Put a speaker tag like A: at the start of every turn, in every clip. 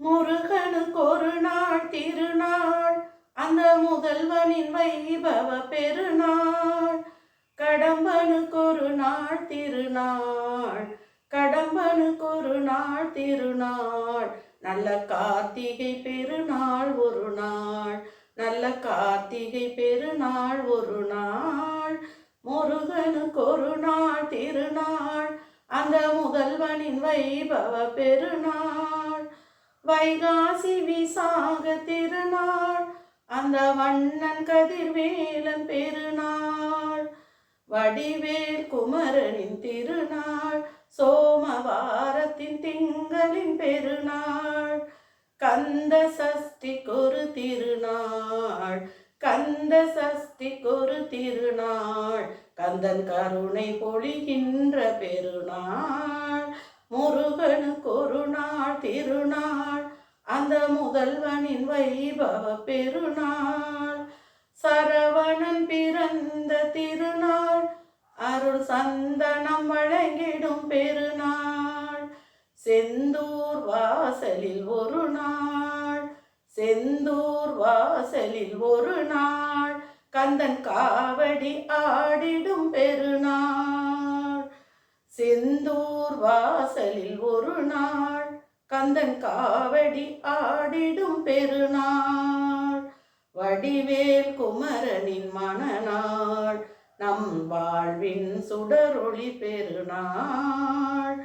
A: முருகனுக்கு ஒரு நாள் திருநாள், அந்த முதல்வனின் வைபவ பெருநாள். கடம்பனுக்கு ஒரு நாள் திருநாள், கடம்பனுக்கு ஒரு நாள் திருநாள். நல்ல கார்த்திகை பெருநாள் ஒரு நாள், நல்ல கார்த்திகை பெருநாள் ஒரு நாள். முருகனுக்கு ஒரு நாள் திருநாள், அந்த முதல்வனின் வைபவ பெருநாள். வைகாசி விசாக திருநாள், அந்த வண்ணன் கதிர்வேலன் பெருநாள். வடிவேல் குமரனின் திருநாள், சோமவாரத்தின் திங்களின் பெருநாள். கந்த சஷ்டிக்கொரு திருநாள், கந்த சஷ்டிக்கொரு திருநாள். கந்தன் கருணை பொழிகின்ற பெருநாள். முருகனுக்கு ஒரு நாள் திருநாள், அந்த முதல்வனின் வைபவ பெருநாள். சரவணன் பிறந்த திருநாள், அருள் சந்தனம் வழங்கிடும் பெருநாள். செந்தூர் வாசலில் ஒரு நாள், செந்தூர் வாசலில் ஒரு நாள். கந்தன் காவடி ஆடிடும் பெருநாள். செந்தூர் வாசலில் ஒரு நாள், கந்தன் காவடி ஆடிடும் பெருநாள். வடிவேல் குமரனின் மணநாள், நம் வாழ்வின் சுடரொளி பெருநாள்.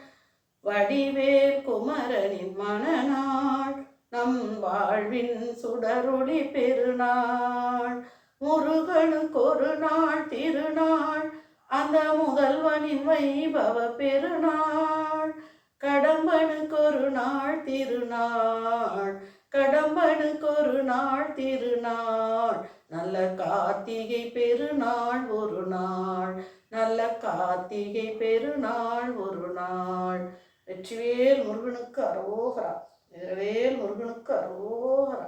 A: வடிவேல் குமரனின் மணநாள், நம் வாழ்வின் சுடரொளி பெருநாள். முருகனுக்கு ஒரு நாள் திருநாள், அந்த முதல்வனின் வைபவ பெருநாள். கடம்பனுக்கு ஒரு நாள் திருநாள், கடம்பனுக்கு ஒரு நாள் திருநாள். நல்ல கார்த்திகை பெருநாள் ஒரு நாள், நல்ல கார்த்திகை பெருநாள் ஒரு நாள். வெற்றிவேல் முருகனுக்கு அரோகரா, வீரவேல் முருகனுக்கு அரோகரா.